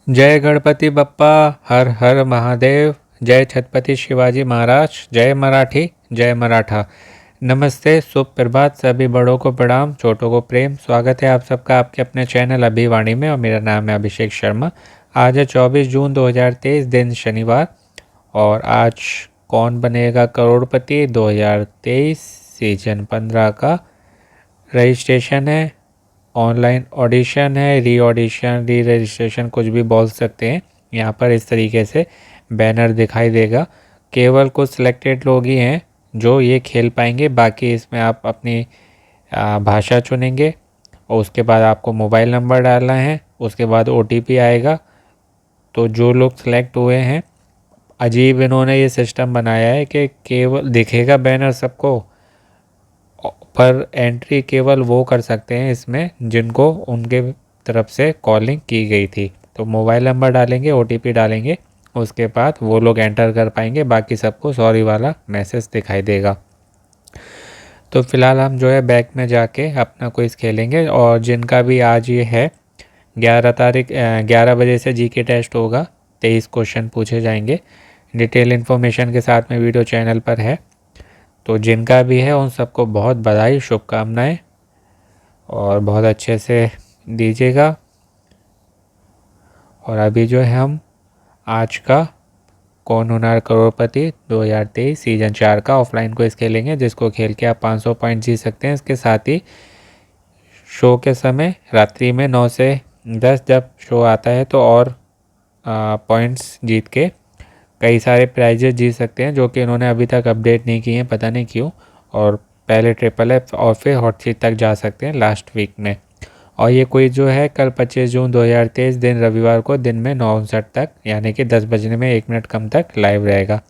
जय गणपति बप्पा। हर हर महादेव। जय छत्रपति शिवाजी महाराज। जय मराठी। जय मराठा। नमस्ते, शुभ प्रभात। सभी बड़ों को प्रणाम, छोटों को प्रेम। स्वागत है आप सबका आपके अपने चैनल अभिवाणी में और मेरा नाम है अभिषेक शर्मा। आज है 24 जून 2023, दिन शनिवार। और आज कौन बनेगा करोड़पति 2023 सीजन 15 का रजिस्ट्रेशन है। ऑनलाइन ऑडिशन है, री ऑडिशन, री रजिस्ट्रेशन, कुछ भी बोल सकते हैं। यहाँ पर इस तरीके से बैनर दिखाई देगा। केवल कुछ सिलेक्टेड लोग ही हैं जो ये खेल पाएंगे। बाकी इसमें आप अपनी भाषा चुनेंगे और उसके बाद आपको मोबाइल नंबर डालना है। उसके बाद OTP आएगा। तो जो लोग सिलेक्ट हुए हैं, अजीब इन्होंने ये सिस्टम बनाया है कि केवल दिखेगा बैनर सबको, पर एंट्री केवल वो कर सकते हैं इसमें जिनको उनके तरफ से कॉलिंग की गई थी। तो मोबाइल नंबर डालेंगे, OTP डालेंगे, उसके बाद वो लोग एंटर कर पाएंगे। बाकी सबको सॉरी वाला मैसेज दिखाई देगा। तो फिलहाल हम जो है बैक में जाके अपना क्विज खेलेंगे। और जिनका भी आज ये है 11 बजे से GK टेस्ट होगा। 23 क्वेश्चन पूछे जाएंगे। डिटेल इन्फॉर्मेशन के साथ में वीडियो चैनल पर है। तो जिनका भी है उन सबको बहुत बधाई, शुभकामनाएं और बहुत अच्छे से दीजिएगा। और अभी जो है हम आज का कौन होना करोड़पति 2023 सीजन 4 का ऑफलाइन क्विज खेलेंगे, जिसको खेल के आप 500 पॉइंट जीत सकते हैं। इसके साथ ही शो के समय रात्रि में 9 से 10 जब शो आता है तो और पॉइंट्स जीत के कई सारे प्राइजेस जीत सकते हैं, जो कि इन्होंने अभी तक अपडेट नहीं किए हैं, पता नहीं क्यों। और पहले FFF और फिर हॉट सीट तक जा सकते हैं लास्ट वीक में। और ये क्विज जो है कल 25 जून 2023 दिन रविवार को दिन में 9:59 तक, यानी कि 10 बजने में 1 मिनट कम तक लाइव रहेगा।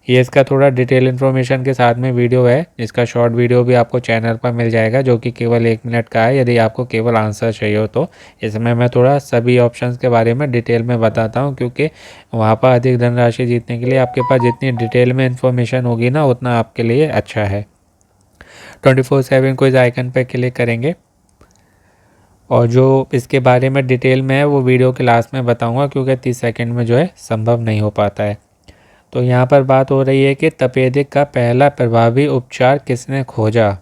ये इसका थोड़ा डिटेल इन्फॉर्मेशन के साथ में वीडियो है। इसका शॉर्ट वीडियो भी आपको चैनल पर मिल जाएगा, जो कि केवल 1 मिनट का है, यदि आपको केवल आंसर चाहिए हो तो। इसमें मैं थोड़ा सभी ऑप्शंस के बारे में डिटेल में बताता हूँ, क्योंकि वहाँ पर अधिक धनराशि जीतने के लिए आपके पास जितनी डिटेल में इन्फॉर्मेशन होगी ना, उतना आपके लिए अच्छा है। 24/7 क्विज आइकन पर क्लिक करेंगे और जो इसके बारे में डिटेल में है वो वीडियो के लास्ट में बताऊँगा, क्योंकि 30 सेकेंड में जो है संभव नहीं हो पाता है। तो यहाँ पर बात हो रही है कि तपेदिक का पहला प्रभावी उपचार किसने खोजा।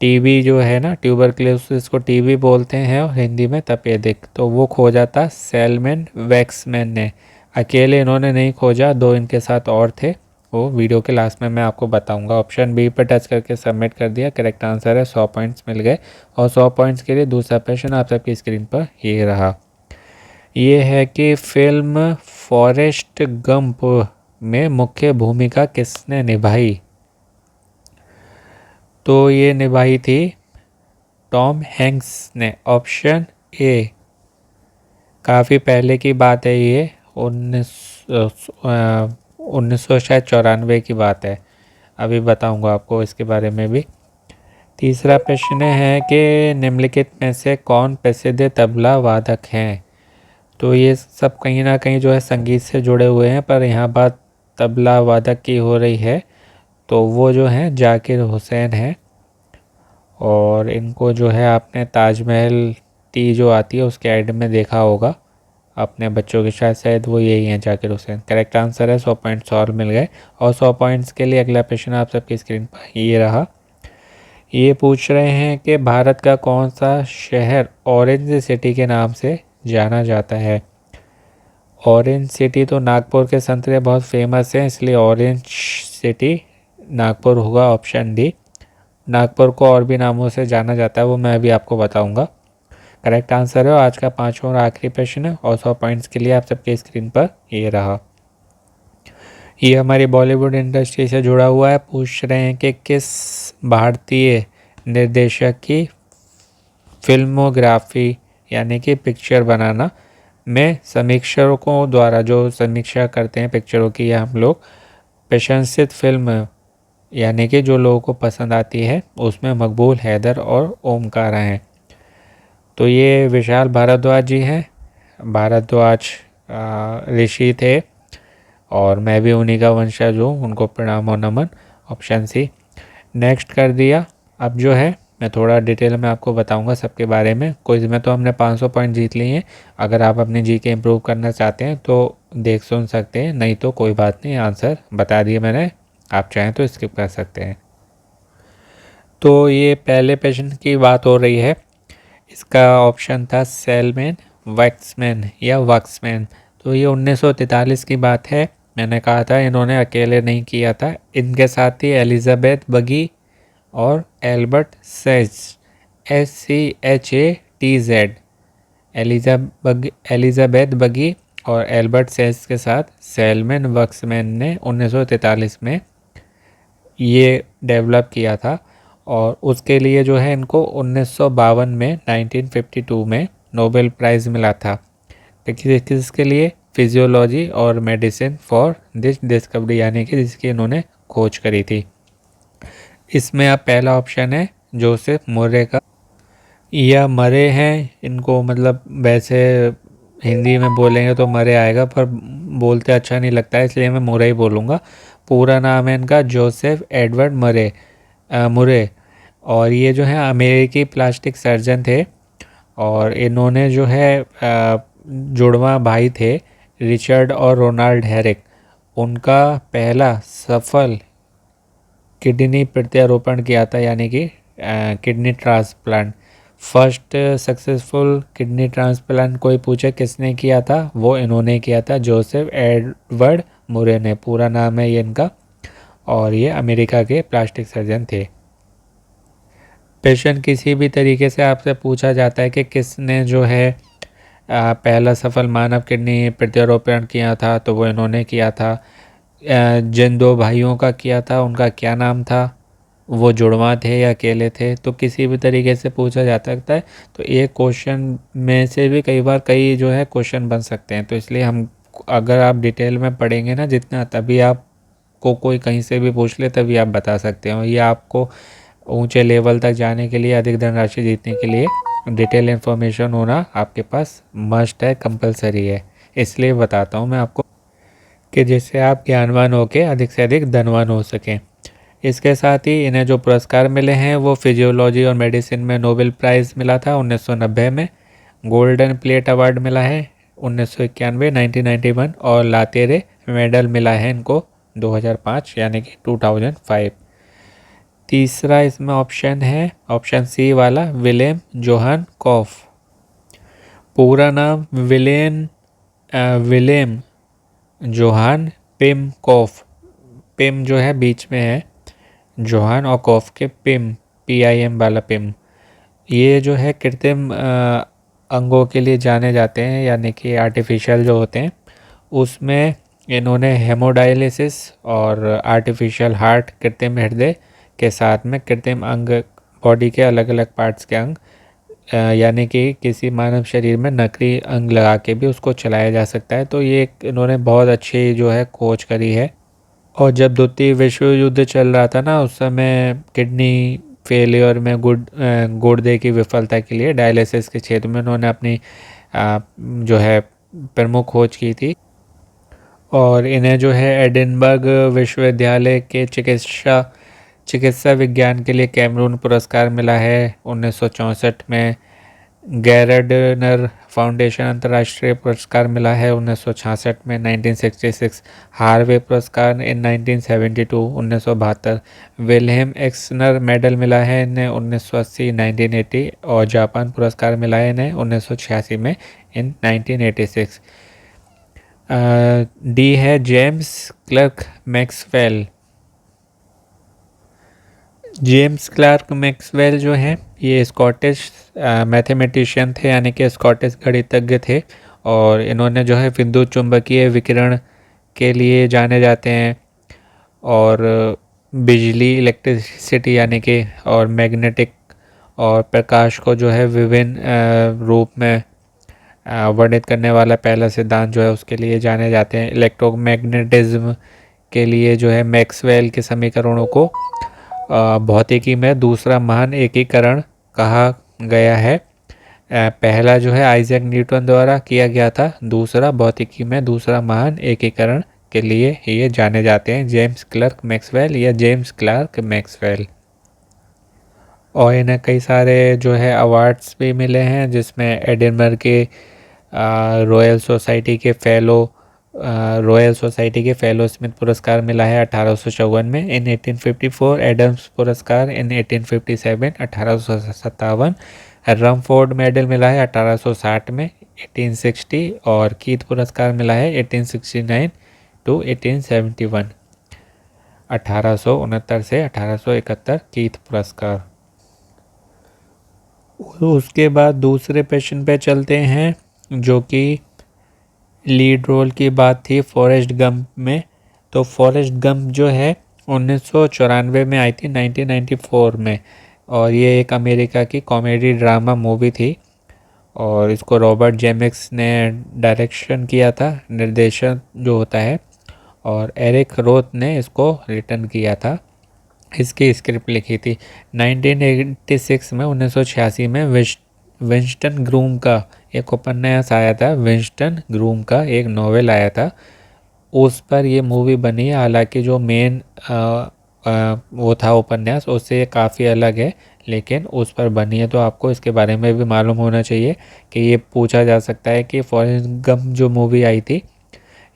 टीबी जो है ना, ट्यूबरक्लोसिस को टीबी बोलते हैं और हिंदी में तपेदिक, तो वो खोजा था सेलमैन वैक्समैन ने। अकेले इन्होंने नहीं खोजा, 2 इनके साथ और थे। वो वीडियो के लास्ट में मैं आपको बताऊंगा। ऑप्शन बी पर टच करके सबमिट कर दिया। करेक्ट आंसर है, 100 पॉइंट्स मिल गए। और 100 पॉइंट्स के लिए दूसरा प्रश्न आप सबकी स्क्रीन पर ये रहा। ये है कि फिल्म फॉरेस्ट गंप में मुख्य भूमिका किसने निभाई। तो ये निभाई थी टॉम हैंक्स ने। ऑप्शन ए, काफ़ी पहले की बात है ये, 1994 की बात है। अभी बताऊंगा आपको इसके बारे में भी। तीसरा प्रश्न है कि निम्नलिखित में से कौन प्रसिद्ध तबला वादक हैं। तो ये सब कहीं ना कहीं जो है संगीत से जुड़े हुए हैं, पर यहाँ बात तबला वादक की हो रही है। तो वो जो हैं जाकिर हुसैन हैं। और इनको जो है आपने ताजमहल टी जो आती है उसके ऐड में देखा होगा अपने बच्चों के साथ, शायद वो यही हैं जाकिर हुसैन। करेक्ट आंसर है, 100 पॉइंट्स और मिल गए। और 100 पॉइंट्स के लिए अगला प्रश्न आप सबकी स्क्रीन पर ये रहा। ये पूछ रहे हैं कि भारत का कौन सा शहर ऑरेंज सिटी के नाम से जाना जाता है। ऑरेंज सिटी तो नागपुर के संतरे बहुत फेमस हैं, इसलिए ऑरेंज सिटी नागपुर होगा। Option D. नागपुर को और भी नामों से जाना जाता है, वो मैं अभी आपको बताऊंगा। करेक्ट आंसर है। आज का 5वां और आखिरी प्रश्न और 100 पॉइंट्स के लिए आप सबके स्क्रीन पर ये रहा। ये हमारी बॉलीवुड इंडस्ट्री से जुड़ा हुआ है। पूछ रहे हैं कि किस भारतीय निर्देशक की फिल्मोग्राफी यानी कि पिक्चर बनाना में समीक्षकों द्वारा, जो समीक्षा करते हैं पिक्चरों की, या हम लोग प्रशंसित फिल्म यानी कि जो लोगों को पसंद आती है, उसमें मकबूल हैदर और ओमकारा हैं। तो ये विशाल भारद्वाज जी हैं। भारद्वाज ऋषि थे और मैं भी उन्हीं का वंशज हूँ, उनको प्रणाम और नमन। Option C. नेक्स्ट कर दिया। अब जो है मैं थोड़ा डिटेल में आपको बताऊंगा सबके बारे में। क्विज में तो हमने 500 पॉइंट जीत लिए हैं। अगर आप अपनी जीके इम्प्रूव करना चाहते हैं तो देख सुन सकते हैं, नहीं तो कोई बात नहीं, आंसर बता दिए मैंने, आप चाहें तो स्किप कर सकते हैं। तो ये पहले पेशेंट की बात हो रही है। इसका ऑप्शन था सेलमैन, वैक्समैन या वक्समैन। तो ये 1943 की बात है। मैंने कहा था इन्होंने अकेले नहीं किया था, इनके साथ ही एलिजाबेथ बगी और एल्बर्ट सेज, SCHATZ, एलिजाबेथ बगी और एल्बर्ट सेज के साथ सेलमैन वक्समैन ने 1943 में ये डेवलप किया था। और उसके लिए जो है इनको 1952 में 1952 में नोबेल प्राइज़ मिला था। किसके लिए? फिजियोलॉजी और मेडिसिन फॉर दिस डिस्कवरी, यानी कि जिसकी इन्होंने खोज करी थी। इसमें अब पहला ऑप्शन है जोसेफ मुरे का, या मरे हैं, इनको मतलब वैसे हिंदी में बोलेंगे तो मरे आएगा, पर बोलते अच्छा नहीं लगता है इसलिए मैं मुरे ही बोलूँगा। पूरा नाम है इनका जोसेफ एडवर्ड मुरे। और ये जो है अमेरिकी प्लास्टिक सर्जन थे। और इन्होंने जो है जुड़वा भाई थे, रिचर्ड और रोनाल्ड हैरिक। उनका पहला सफल किडनी प्रत्यारोपण किया था, यानी कि kidney transplant. First successful kidney transplant कोई पूछे किसने किया था, वो इन्होंने किया था, जोसेफ एडवर्ड मुरे ने, पूरा नाम है ये इनका। और ये अमेरिका के प्लास्टिक सर्जन थे। पेशेंट किसी भी तरीके से आपसे पूछा जाता है कि किसने जो है पहला सफल मानव किडनी प्रत्यारोपण किया था, तो वो इन्होंने किया था। जिन दो भाइयों का किया था उनका क्या नाम था, वो जुड़वा थे या अकेले थे, तो किसी भी तरीके से पूछा जा सकता है। तो एक क्वेश्चन में से भी कई बार कई जो है क्वेश्चन बन सकते हैं। तो इसलिए हम, अगर आप डिटेल में पढ़ेंगे ना जितना, तभी आपको कोई कहीं से भी पूछ ले तभी आप बता सकते हो। ये आपको ऊंचे लेवल तक जाने के लिए, अधिक धनराशि जीतने के लिए डिटेल इन्फॉर्मेशन होना आपके पास मस्ट है, कंपलसरी है। इसलिए बताता हूँ मैं आपको कि जिससे आप ज्ञानवान होकर अधिक से अधिक धनवान हो सकें। इसके साथ ही इन्हें जो पुरस्कार मिले हैं वो फिजियोलॉजी और मेडिसिन में नोबेल प्राइज़ मिला था 1990 में, गोल्डन प्लेट अवार्ड मिला है 1991 1991, और लातेरे मेडल मिला है इनको 2005 यानी कि 2005। तीसरा इसमें ऑप्शन है ऑप्शन सी वाला, विलेम जोहान कॉफ। पूरा नाम विलेम जोहान पिम कॉफ। पिम जो है बीच में है, जोहान और कॉफ के पिम, PIM वाला पिम। ये जो है कृत्रिम अंगों के लिए जाने जाते हैं, यानी कि आर्टिफिशियल जो होते हैं, उसमें इन्होंने हेमोडायलिसिस और आर्टिफिशियल हार्ट, कृत्रिम हृदय के साथ में कृत्रिम अंग, बॉडी के अलग अलग पार्ट्स के अंग, यानी कि किसी मानव शरीर में नकली अंग लगा के भी उसको चलाया जा सकता है। तो ये इन्होंने बहुत अच्छी जो है खोज करी है। और जब द्वितीय विश्व युद्ध चल रहा था ना, उस समय किडनी फेलियर में गुर्दे की विफलता के लिए डायलिसिस के क्षेत्र में उन्होंने अपनी जो है प्रमुख खोज की थी। और इन्हें जो है एडिनबर्ग विश्वविद्यालय के चिकित्सा विज्ञान के लिए कैमरून पुरस्कार मिला है 1964 में। गैरडनर फाउंडेशन अंतर्राष्ट्रीय पुरस्कार मिला है 1966 में 1966। हार्वे पुरस्कार इन 1972 1972। विल्हेम एक्सनर मेडल मिला है इन्हें 1980 1980, और जापान पुरस्कार मिला है इन्हें 1986 में इन 1986। डी है James Clerk Maxwell. James Clerk Maxwell जो है ये स्कॉटिश मैथमेटिशियन थे, यानी कि स्कॉटिश गणितज्ञ थे। और इन्होंने जो है विद्युत चुंबकीय विकिरण के लिए जाने जाते हैं, और बिजली, इलेक्ट्रिसिटी यानी कि, और मैग्नेटिक और प्रकाश को जो है विभिन्न रूप में वर्णित करने वाला पहला सिद्धांत जो है उसके लिए जाने जाते हैं। इलेक्ट्रोमैग्नेटिज्म के लिए जो है मैक्सवेल के समीकरणों को भौतिकी में दूसरा महान एकीकरण कहा गया है। पहला जो है आइजैक न्यूटन द्वारा किया गया था, दूसरा भौतिकी में दूसरा महान एकीकरण के लिए ये जाने जाते हैं जेम्स क्लर्क मैक्सवेल या जेम्स क्लार्क मैक्सवेल। और इन्हें कई सारे जो है अवार्ड्स भी मिले हैं, जिसमें एडिनबर्ग के रॉयल सोसाइटी के फेलो स्मिथ पुरस्कार मिला है 1854 में, इन 1854 एडम्स पुरस्कार इन 1857 1857, रमफोर्ड मेडल मिला है 1860 में 1860, और कीथ पुरस्कार मिला है 1869 टू 1871, 1869 से 1871 कीथ पुरस्कार। उसके बाद दूसरे पेशेंट पे चलते हैं, जो कि लीड रोल की बात थी फॉरेस्ट गंप में। तो फॉरेस्ट गंप जो है 1994 में आई थी, 1994 में, और ये एक अमेरिका की कॉमेडी ड्रामा मूवी थी, और इसको रॉबर्ट जेमिक्स ने डायरेक्शन किया था, निर्देशन जो होता है, और एरिक रोथ ने इसको रिटर्न किया था, इसकी स्क्रिप्ट लिखी थी। 1986 में 1986 में विंस्टन ग्रूम का एक उपन्यास आया था, विंस्टन ग्रूम का एक नॉवेल आया था, उस पर ये मूवी बनी है। हालांकि जो मेन वो था उपन्यास, उससे काफ़ी अलग है, लेकिन उस पर बनी है, तो आपको इसके बारे में भी मालूम होना चाहिए कि ये पूछा जा सकता है कि फॉरेस्ट गंप जो मूवी आई थी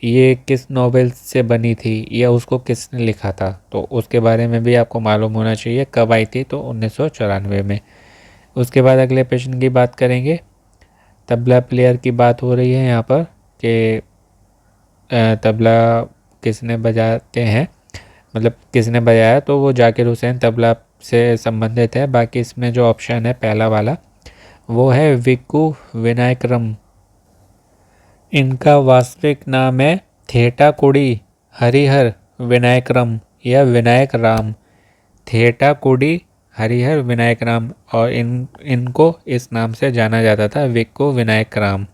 ये किस नॉवेल से बनी थी या उसको किसने लिखा था, तो उसके बारे में भी आपको मालूम होना चाहिए। कब आई थी, तो 1994 में। उसके बाद अगले पेशेंट की बात करेंगे। तबला प्लेयर की बात हो रही है यहाँ पर कि तबला किसने बजाते हैं, मतलब किसने बजाया, तो वो जाकिर हुसैन तबला से संबंधित है। बाकी इसमें जो ऑप्शन है पहला वाला वो है विक्कू विनायकरम। इनका वास्तविक नाम है थेटाकुडी हरिहर विनायकरम या विनायक राम, थेटाकुडी हरिहर विनायक राम, और इनको इस नाम से जाना जाता था, विक्कू विनायक राम।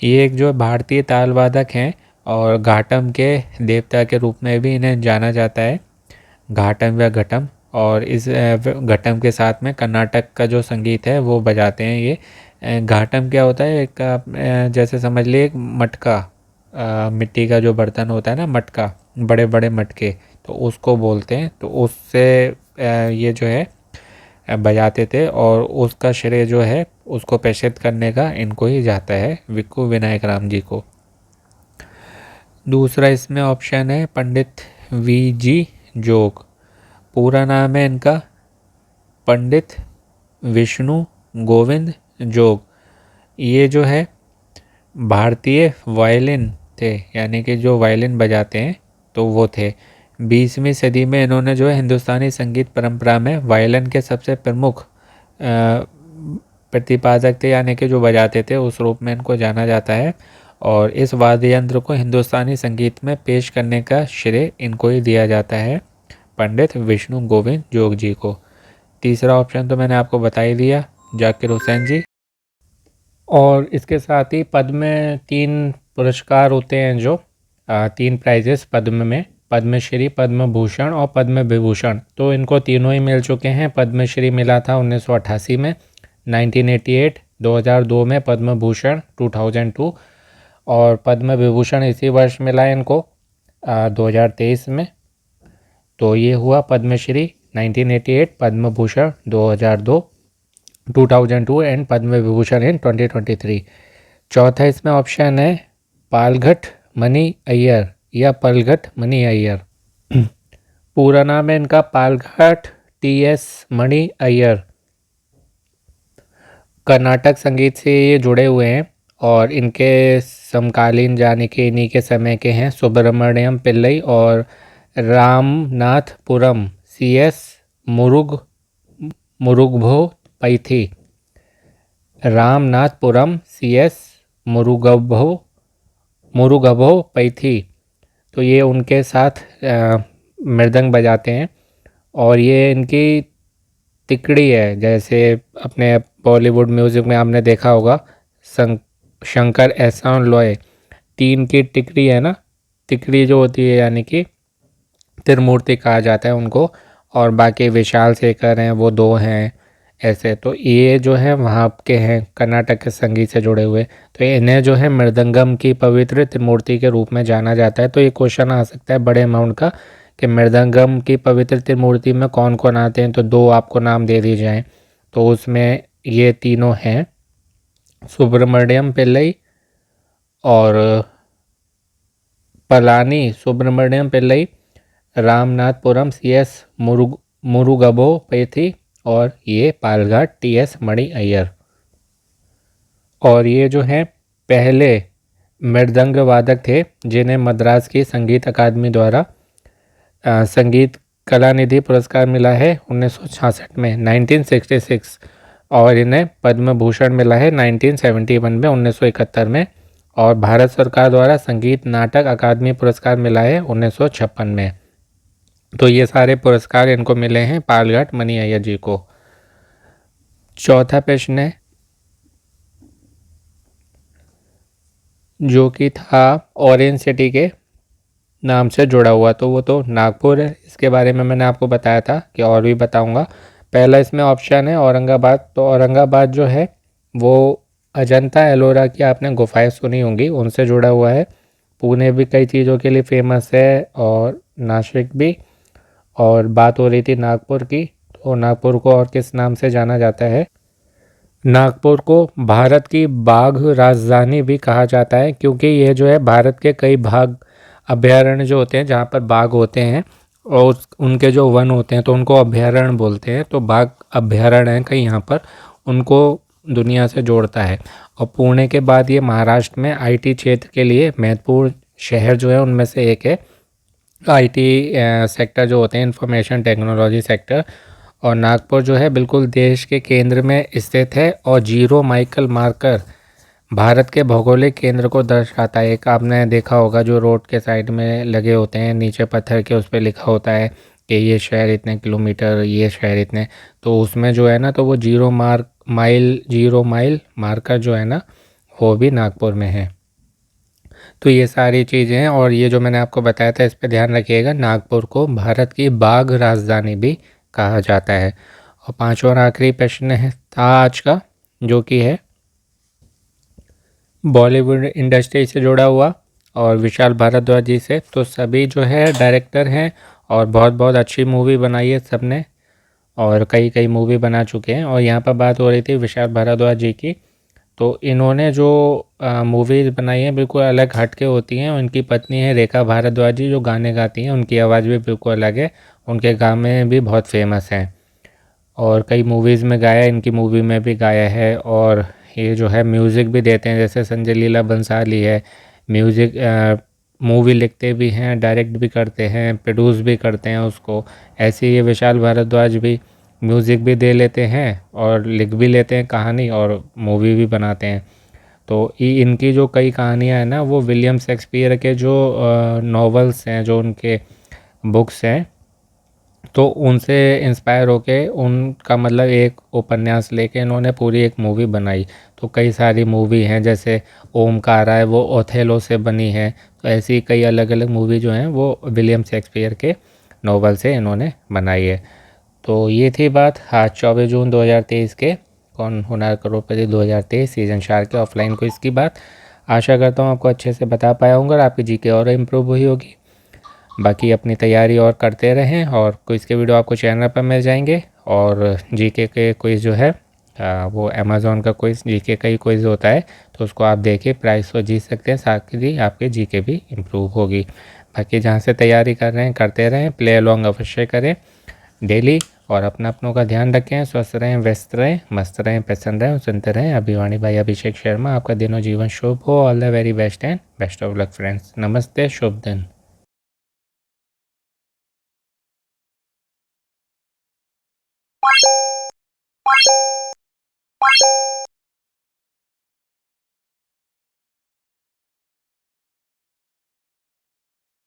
ये एक जो भारतीय ताल वादक हैं और घाटम के देवता के रूप में भी इन्हें जाना जाता है, घाटम या घटम, और इस घटम के साथ में कर्नाटक का जो संगीत है वो बजाते हैं ये। घाटम क्या होता है, एक जैसे समझ लिए एक मटका, मिट्टी का जो बर्तन होता है ना, मटका, बड़े बड़े मटके, तो उसको बोलते हैं। तो उससे ये जो है बजाते थे, और उसका श्रेय जो है उसको प्रेषित करने का इनको ही जाता है, विक्कू विनायक राम जी को। दूसरा इसमें ऑप्शन है पंडित वी जी जोग। पूरा नाम है इनका पंडित विष्णु गोविंद जोग। ये जो है भारतीय वायलिन थे, यानी कि जो वायलिन बजाते हैं तो वो थे। 20वीं सदी में इन्होंने जो है हिंदुस्तानी संगीत परंपरा में वायलिन के सबसे प्रमुख प्रतिपादक थे, यानी कि जो बजाते थे, उस रूप में इनको जाना जाता है, और इस वाद्य यंत्र को हिंदुस्तानी संगीत में पेश करने का श्रेय इनको ही दिया जाता है, पंडित विष्णु गोविंद जोग जी को। तीसरा ऑप्शन तो मैंने आपको बता ही दिया, जाकिर हुसैन जी। और इसके साथ ही पद्म में 3 पुरस्कार होते हैं, जो 3 प्राइजेस पद्म में, पद्मश्री, पद्म भूषण और पद्म विभूषण, तो इनको तीनों ही मिल चुके हैं। पद्मश्री मिला था 1988 में, 1988, 2002 में पद्म भूषण 2002, और पद्म विभूषण इसी वर्ष मिला है इनको 2023 में। तो ये हुआ पद्मश्री 1988, पद्म भूषण 2002 एंड पद्म विभूषण इन 2023। चौथा इसमें ऑप्शन है पालघट मनी अय्यर या पलघट मनी अय्यर। पूरा नाम है इनका पालघट टी.एस. मणि अय्यर। कर्नाटक संगीत से ये जुड़े हुए हैं, और इनके समकालीन यानी कि इन्हीं के समय के हैं सुब्रमण्यम पिल्लई और Ramanathapuram C S. Murugabhupathy, Ramanathapuram C S. Murugabhupathy, तो ये उनके साथ मृदंग बजाते हैं, और ये इनकी तिकड़ी है। जैसे अपने बॉलीवुड म्यूज़िक में आपने देखा होगा शंकर एहसान लोय, 3 की टिकड़ी है ना, तिकड़ी जो होती है, यानी कि त्रिमूर्ति कहा जाता है उनको, और बाकी विशाल शेखर हैं वो 2 हैं ऐसे। तो ये जो है वहाँ के हैं, कर्नाटक के संगीत से जुड़े हुए, तो इन्हें जो है मृदंगम की पवित्र त्रिमूर्ति के रूप में जाना जाता है। तो ये क्वेश्चन आ सकता है बड़े अमाउंट का कि मृदंगम की पवित्र त्रिमूर्ति में कौन कौन आते हैं, तो 2 आपको नाम दे दिए जाएँ। तो उसमें ये तीनों हैं, सुब्रमण्यम पिल्लई और पलानी सुब्रमण्यम पिल्लई, रामनाथपुरम CS मुरुगबो पैथी और ये पालघाट TS मणि अय्यर। और ये जो हैं पहले मृदंग वादक थे जिन्हें मद्रास की संगीत अकादमी द्वारा संगीत कलानिधि पुरस्कार मिला है 1966 में 1966, और इन्हें पद्म भूषण मिला है 1971 में 1971 में, और भारत सरकार द्वारा संगीत नाटक अकादमी पुरस्कार मिला है 1956 में। तो ये सारे पुरस्कार इनको मिले हैं पालघाट मणि अय्यर जी को। चौथा प्रश्न है जो कि था ऑरेंज सिटी के नाम से जुड़ा हुआ, तो वो तो नागपुर है। इसके बारे में मैंने आपको बताया था कि और भी बताऊंगा। पहला इसमें ऑप्शन है औरंगाबाद। तो औरंगाबाद जो है वो अजंता एलोरा की आपने गुफाएं सुनी होंगी, उनसे जुड़ा हुआ है। पुणे भी कई चीज़ों के लिए फेमस है और नासिक भी। और बात हो रही थी नागपुर की, तो नागपुर को और किस नाम से जाना जाता है? नागपुर को भारत की बाघ राजधानी भी कहा जाता है, क्योंकि ये जो है भारत के कई भाग अभयारण्य जो होते हैं जहाँ पर बाघ होते हैं और उनके जो वन होते हैं तो उनको अभयारण्य बोलते हैं। तो बाघ अभयारण्य हैं कई यहाँ पर, उनको दुनिया से जोड़ता है। और पुणे के बाद ये महाराष्ट्र में IT क्षेत्र के लिए महत्वपूर्ण शहर जो है उनमें से एक है। IT सेक्टर जो होते हैं इंफॉर्मेशन टेक्नोलॉजी सेक्टर। और नागपुर जो है बिल्कुल देश के केंद्र में स्थित है और जीरो माइकल मार्कर भारत के भौगोलिक केंद्र को दर्शाता है। एक आपने देखा होगा जो रोड के साइड में लगे होते हैं नीचे पत्थर के, उस पर लिखा होता है कि ये शहर इतने किलोमीटर, ये शहर इतने। तो उसमें जो है ना, तो वो जीरो माइल मार्कर जो है ना वो भी नागपुर में है। तो ये सारी चीज़ें हैं। और ये जो मैंने आपको बताया था इस पर ध्यान रखिएगा, नागपुर को भारत की बाघ राजधानी भी कहा जाता है। और पांचवा और आखिरी प्रश्न है था आज का, जो कि है बॉलीवुड इंडस्ट्री से जुड़ा हुआ और विशाल भारद्वाज जी से। तो सभी जो है डायरेक्टर हैं और बहुत बहुत अच्छी मूवी बनाई है सबने, और कई कई मूवी बना चुके हैं। और यहाँ पर बात हो रही थी विशाल भारद्वाज जी की। तो इन्होंने जो मूवीज़ बनाई हैं बिल्कुल अलग हटके होती हैं। उनकी पत्नी है रेखा भारद्वाज जी जो गाने गाती हैं, उनकी आवाज़ भी बिल्कुल अलग है, उनके गाने भी बहुत फेमस हैं और कई मूवीज़ में गाया, इनकी मूवी में भी गाया है। और ये जो है म्यूज़िक भी देते हैं, जैसे संजय लीला बंसाली है, म्यूज़िक मूवी लिखते भी हैं, डायरेक्ट भी करते हैं, प्रोड्यूस भी करते हैं उसको। ऐसे ही ये विशाल भारद्वाज भी म्यूज़िक भी दे लेते हैं और लिख भी लेते हैं कहानी और मूवी भी बनाते हैं। तो इनकी जो कई कहानियाँ हैं ना, वो विलियम शेक्सपियर के जो नॉवेल्स हैं, जो उनके बुक्स हैं, तो उनसे इंस्पायर होके उनका मतलब एक उपन्यास लेके इन्होंने पूरी एक मूवी बनाई। तो कई सारी मूवी हैं, जैसे ओमकारा है वो ओथेलो से बनी है। तो ऐसी कई अलग अलग मूवी जो हैं वो विलियम शेक्सपियर के नॉवल से इन्होंने बनाई है। तो ये थी बात आज 24 जून 2023 के कौन होनहार करोड़पति 2023 सीजन 4 के ऑफलाइन क्विज की बात। आशा करता हूँ आपको अच्छे से बता पाया होंगे और आपकी जीके और इम्प्रूव हुई होगी। बाकी अपनी तैयारी और करते रहें और क्विज़ के वीडियो आपको चैनल पर मिल जाएंगे। और जीके के क्विज़ जो है वो अमेज़ॉन का क्विज़ जीके का ही क्विज़ होता है, तो उसको आप देखिए, प्राइस तो जीत सकते हैं, साथ ही आपके जीके भी इम्प्रूव होगी। बाकी जहाँ से तैयारी कर रहे हैं करते रहें, प्ले अलॉन्ग अवश्य करें डेली, और अपनों का ध्यान रखें, स्वस्थ रहें, व्यस्त रहें, मस्त रहें, प्रसन्न रहें, सुनते रहें अभिवाणी भाई अभिषेक शर्मा। आपका दिनों जीवन शुभ हो। All the very best and best of luck friends. नमस्ते, शुभ दिन।